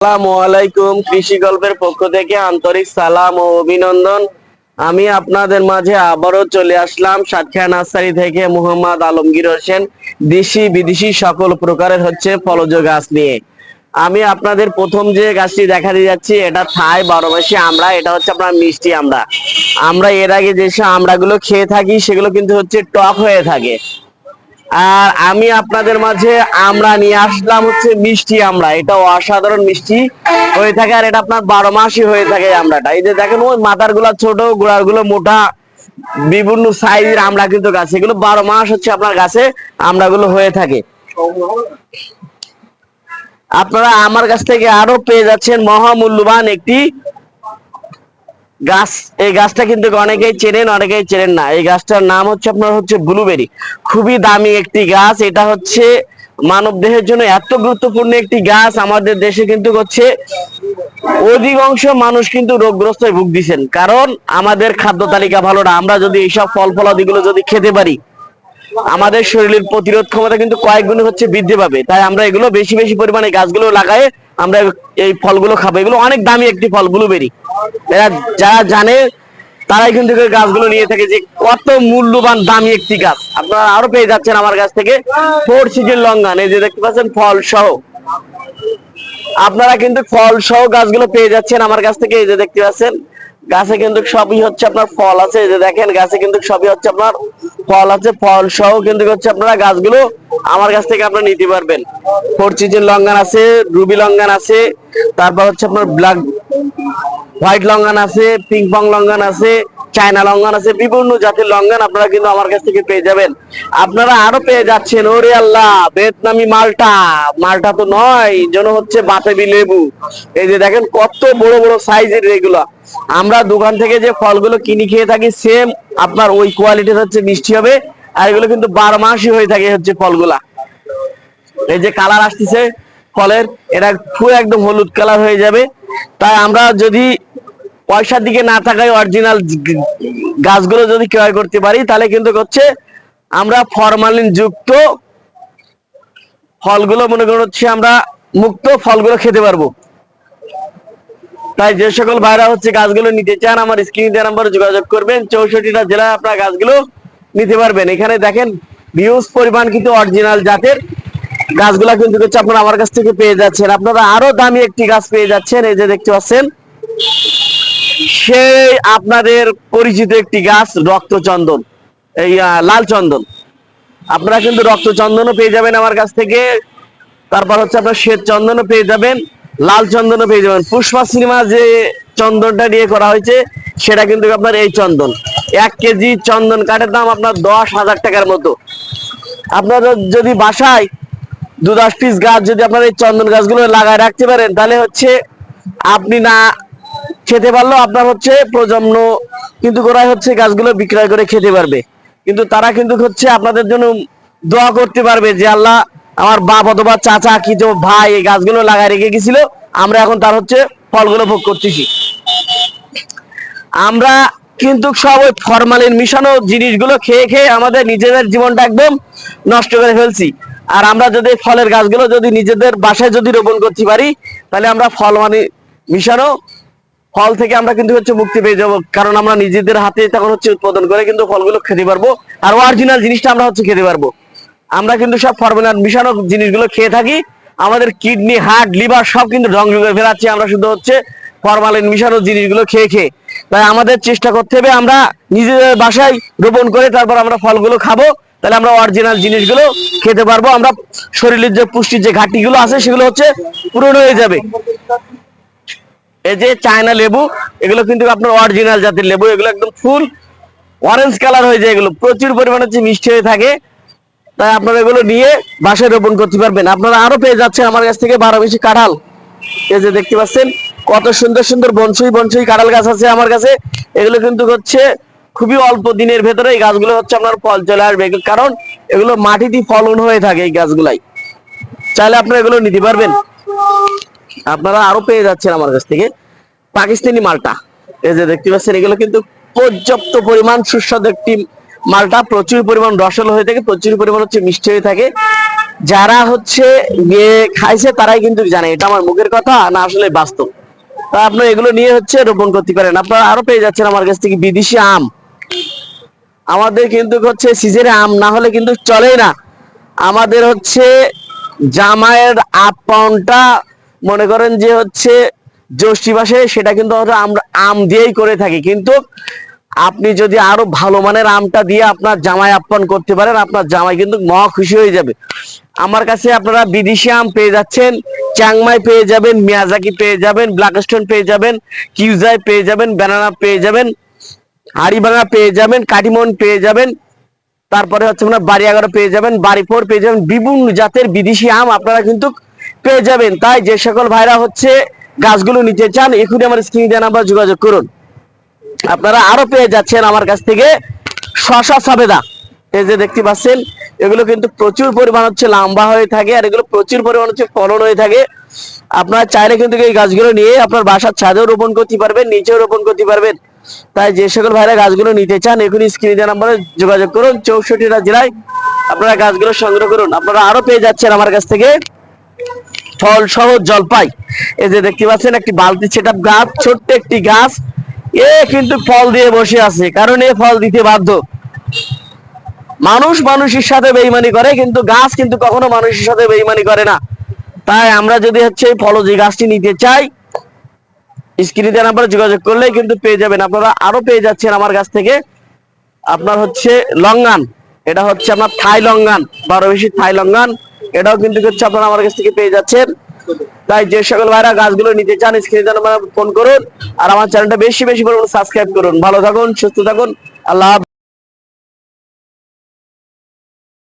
আসসালামু আলাইকুম। কৃষি গল্পের পক্ষ থেকে আন্তরিক সালাম ও অভিনন্দন। আমি আপনাদের মাঝে আবারও চলে আসলাম সাতক্ষীরা নার্সারি থেকে মোহাম্মদ আলমগীর হোসেন, দেশি বিদেশি সকল প্রকারের ফলজ গাছ নিয়ে। আমি আপনাদের প্রথম যে গাছটি দেখা দিয়ে যাচ্ছি, এটা থাই 12 মাসি আমড়া। এটা হচ্ছে আপনার মিষ্টি আমড়া। আমরা এর আগে যেসব আমড়াগুলো খেয়ে থাকি সেগুলো কিন্তু টক হয়ে থাকে। আর আমি আপনাদের মাঝে আমরা নিয়ে আসলাম মিষ্টি আমড়া। এটা অসাধারণ মিষ্টি হয়ে থাকে, আর এটা আপনার 12 মাসই হয়ে থাকে আমড়াটা। এই যে দেখেন, ওই মাথার গুলা ছোট, গোড়ার গুলো মোটা, বিভিন্ন সাইজের আমড়া কিন্তু গাছে, এগুলো 12 মাস আপনার গাছে আমড়াগুলো হয়ে থাকে। আপনারা আমার কাছ থেকে আরো পেয়ে যাচ্ছেন মহামূল্যবান একটি গাছ। এই গাছটা কিন্তু অনেকেই চেনেন, অনেকেই চেনেন না। এই গাছটার নাম আপনার ব্লুবেরি। খুবই দামি একটি গাছ। এটা মানব দেহের জন্য এত গুরুত্বপূর্ণ একটি গাছ। আমাদের দেশে কিন্তু অধিকাংশ মানুষ কিন্তু রোগগ্রস্ত ভুগতেছেন, কারণ আমাদের খাদ্য তালিকা ভালো না। আমরা যদি এইসব ফল ফলাদিগুলো যদি খেতে পারি, আমাদের শরীরের প্রতিরোধ ক্ষমতা কিন্তু কয়েক গুণ বৃদ্ধি পাবে। তাই আমরা এগুলো বেশি বেশি পরিমাণে গাছগুলো লাগাই, আমরা এই ফলগুলো খাবো। এগুলো অনেক দামি একটি ফল ব্লুবেরি। এরা যারা জানে তারাই কিন্তু গাছগুলো নিয়ে থাকে, যে কত মূল্যবান দামি একটি গাছ। আপনারা আরো পেয়ে যাচ্ছেন আমার কাছ থেকে 4 সিজন লঙ্ঘন। এই যে দেখতে পাচ্ছেন ফল সহ, আপনারা কিন্তু ফল সহ গাছগুলো পেয়ে যাচ্ছেন আমার কাছ থেকে। এই যে দেখতে পাচ্ছেন গাছে কিন্তু সবই আপনার ফল আছে। এই যে দেখেন গাছে কিন্তু সবই আপনার ফল আছে। ফল সহ কিন্তু আপনারা গাছগুলো আমার কাছ থেকে আপনারা নিতে পারবেন। 4 সিজন লঙ্ঘন আছে, রুবি লঙ্ঘন আছে, তারপর আপনার ব্ল্যাক হোয়াইট লঙ্ঘন আছে, পিং পং লঙ্ঘন আছে, চায়না লঙ্ঘন আছে, বিভিন্ন জাতের লঙ্ঘন আপনারা কিন্তু আমার কাছ থেকে পেয়ে যাবেন। আপনারা আরো পেয়ে যাচ্ছেন, ওরে আল্লাহ, ভিয়েতনামি মালটা। মালটা তো নয়, যেন বাতাবি লেবু। এই যে দেখেন কত বড় বড় সাইজের এগুলা। আমরা দোকান থেকে যে ফলগুলো কিনে খেয়ে থাকি, সেম আপনার ওই কোয়ালিটির মিষ্টি হবে। আর এগুলো কিন্তু 12 মাসই হয়ে থাকে ফলগুলা। এই যে কালার আসতেছে ফলের, এটা পুরো একদম হলুদ কালার হয়ে যাবে। তাই আমরা যদি পয়সার দিকে না থাকায় অরিজিনাল গাছগুলো যদি ক্রয় করতে পারি, তাহলে কিন্তু আমরা ফরমালিন যুক্ত ফলগুলো মনে করুন আমরা মুক্ত ফলগুলো খেতে পারবো। তাই যে সকল ভাইরা গাছগুলো নিতে চান, আমার স্ক্রিনে দেওয়া নাম্বারে যোগাযোগ করবেন। 64টা জেলায় আপনারা গাছগুলো নিতে পারবেন। এখানে দেখেন হিউজ পরিমাণ কিন্তু অরিজিনাল জাতের গাছগুলা কিন্তু আপনারা আমার কাছ থেকে পেয়ে যাচ্ছেন। আপনারা আরো দামি একটি গাছ পেয়ে যাচ্ছেন। এই যে দেখতে পাচ্ছেন, সেই আপনাদের পরিচিত একটি গাছ রক্তচন্দন, এই লাল চন্দন। আপনারা কিন্তু রক্তচন্দনও পেয়ে যাবেন আমার কাছ থেকে। তারপর আপনার শ্বেত চন্দনও পেয়ে যাবেন, লাল চন্দনও পেয়ে যাবেন। পুষ্পা সিনেমা যে চন্দনটা নিয়ে করা হয়েছে, সেটা কিন্তু আপনার এই চন্দন। 1 কেজি চন্দন কাঠের দাম আপনার 10,000 টাকার মতো। আপনারা যদি বাসায় 2-10 পিস গাছ যদি আপনার এই চন্দন গাছগুলো লাগায় রাখতে পারেন, তাহলে আপনি না খেতে পারলেও আপনার প্রজন্ম কিন্তু ওরাই গাছগুলো বিক্রয় করে খেতে পারবে। কিন্তু তারা কিন্তু আপনাদের জন্য দোয়া করতে পারবে, যে আল্লাহ, আমার বাপ অথবা চাচা কি তো ভাই এই গাছগুলো লাগায় রেখে গেছিল, আমরা এখন তার ফলগুলো ভোগ করতেছি। আমরা কিন্তু সব ওই ফরমালিন মিশানো জিনিসগুলো খেয়ে খেয়ে আমাদের নিজেদের জীবনটা একদম নষ্ট করে ফেলছি। আর আমরা যদি ফলের গাছগুলো যদি নিজেদের বাসায় যদি রোপণ করতে পারি, তাহলে আমরা ফলমানি মিশানো ফল থেকে আমরা কিন্তু মুক্তি পেয়ে যাব। কারণ আমরা নিজেদের হাতে তখন উৎপাদন করে কিন্তু ফলগুলো খেতে পারবো, আর অরিজিনাল জিনিসটা আমরা খেতে পারবো। আমরা কিন্তু সব ফরমালিন মিশানো জিনিসগুলো খেয়ে থাকি, আমাদের কিডনি, হার্ট, লিভার সব কিন্তু ধ্বংস করে ফেলাচ্ছি আমরা শুধু ফরমালিন মিশানো জিনিসগুলো খেয়ে খেয়ে। তাই আমাদের চেষ্টা করতে হবে আমরা নিজেদের বাসায় রোপণ করে তারপর আমরা ফলগুলো খাবো, তাহলে আমরা অরিজিনাল জিনিসগুলো খেতে পারবো। আমরা শরীরের যে পুষ্টির যে ঘাটতিগুলো আছে সেগুলো পূরণ হয়ে যাবে। এই যে চায়না লেবু, এগুলো কিন্তু আপনার অরিজিনাল জাতের লেবু। এগুলো একদম ফুল অরেঞ্জ কালার হয়ে যায়, এগুলো প্রচুর পরিমাণে মিষ্টি হয়ে থাকে। তাই আপনারা এগুলো নিয়ে বাসায় রোপণ করতে পারবেন। আপনারা আরো পেয়ে যাচ্ছেন আমার কাছ থেকে 12 মাসি কাঁঠাল। এই যে দেখতে পাচ্ছেন কত সুন্দর সুন্দর বনসই বনসই কাঁঠাল গাছ আছে আমার কাছে। এগুলো কিন্তু খুবই অল্প দিনের ভেতরে এই গাছগুলো আপনার ফল চলে আসবে, কারণ এগুলো মাটিতে ফলন হয়ে থাকে এই গাছগুলাই। চাইলে আপনারা এগুলো নিতে পারবেন। আপনারা আরো পেয়ে যাচ্ছেন আমার কাছ থেকে পাকিস্তানি মালটা। এই যে দেখতে পাচ্ছেন, এগুলো কিন্তু পর্যাপ্ত পরিমাণ সুস্বাদু একটি মালটা। প্রচুর পরিমাণ রসালো হয়ে থাকে, প্রচুর পরিমাণ মিষ্টি হয়ে থাকে। যারা হচ্ছে গিয়ে খাইছে তারাই কিন্তু জানে এটা আমার মুখের কথা না আসলে বাস্তব। তা আপনি এগুলো নিয়ে হচ্ছে রোপণ করতে পারেন। আপনারা আরো পেয়ে যাচ্ছেন আমার কাছ থেকে বিদেশি আম। আমাদের কিন্তু হচ্ছে সিজনে আম না হলে কিন্তু চলেই না। আমাদের হচ্ছে জামাইয়ের আপ্যায়নটা মনে করেন যে হচ্ছে জ্যৈষ্ঠী মাসে, সেটা কিন্তু আমরা আম দিয়েই করে থাকি। কিন্তু আপনি যদি আরো ভালো মানের আমটা দিয়ে আপনার জামাই আপ্যায়ন করতে পারেন, আপনার জামাই কিন্তু মহা খুশি হয়ে যাবে। আমার কাছে আপনারা বিদেশি আম পেয়ে যাচ্ছেন, চাংমাই পেয়ে যাবেন, মিয়াজাকি পেয়ে যাবেন, ব্ল্যাকস্টোন পেয়ে যাবেন, কিউজাই পেয়ে যাবেন, ব্যানানা পেয়ে যাবেন, হাড়িভাঙা পেয়ে যাবেন, কাটিমন পেয়ে যাবেন, তারপরে হচ্ছে আপনার বাড়ি 11 পেয়ে যাবেন, বাড়ি 4 পেয়ে যাবেন। বিভিন্ন জাতের বিদেশি আম আপনারা কিন্তু পেয়ে যাবেন। তাই যে সকল ভাইরা হচ্ছে গাছগুলো নিতে চান এখনই আমার স্ক্রিনে দেওয়া নাম্বার যোগাযোগ করুন। আপনারা আরো পেয়ে যাচ্ছেন আমার কাছ থেকে শশা সবেদা। এই যে দেখতে পাচ্ছেন এগুলো কিন্তু প্রচুর পরিমাণ হচ্ছে লম্বা হয়ে থাকে, আর এগুলো প্রচুর পরিমাণ হচ্ছে ফলন হয়ে থাকে। আপনারা চাইলে কিন্তু এই গাছগুলো নিয়ে আপনার বাসার ছাদেও রোপণ করতে পারবেন, নিচেও রোপণ করতে পারবেন। তাই যে সকল ভাইরা গাছগুলো নিতে চান এখনই স্ক্রিনে দেওয়া নাম্বারে যোগাযোগ করুন। 64টা জেলায় আপনারা গাছগুলো সংগ্রহ করুন। আপনারা আরো পেয়ে যাচ্ছেন আমার কাছ থেকে ফল সহ জলপাই। এই যে দেখতে পাচ্ছেন একটি বালতি সেটআপ গাছ, ছোট্ট একটি গাছ, এ কিন্তু ফল দিয়ে বসে আছে, কারণ এ ফল দিতে বাধ্য। মানুষ মানুষের সাথে বেইমানি করে, কিন্তু গাছ কিন্তু কখনো মানুষের সাথে বেইমানি করে না। তাই আমরা যদি হচ্ছে এই ফলজি গাছটি নিতে চাই স্ক্রিনে দেওয়া নাম্বারে যোগাযোগ করলেই কিন্তু পেয়ে যাবেন। আপনারা আরো পেয়ে যাচ্ছেন আমার কাছ থেকে আপনার হচ্ছে লঙ্গান। এটা হচ্ছে আপনার থাই লঙ্গান, 12 বেশি থাই লঙ্গান। এটাও কিন্তু হচ্ছে আপনারা আমার কাছ থেকে পেয়ে যাচ্ছেন। তাই যে সকল ভাইরা গাছগুলো নিতে চান স্ক্রিনে দেওয়া নাম্বারে ফোন করুন, আর আমার চ্যানেলটা বেশি বেশি করে সাবস্ক্রাইব করুন। ভালো থাকুন, সুস্থ থাকুন, আল্লাহ হাফেজ।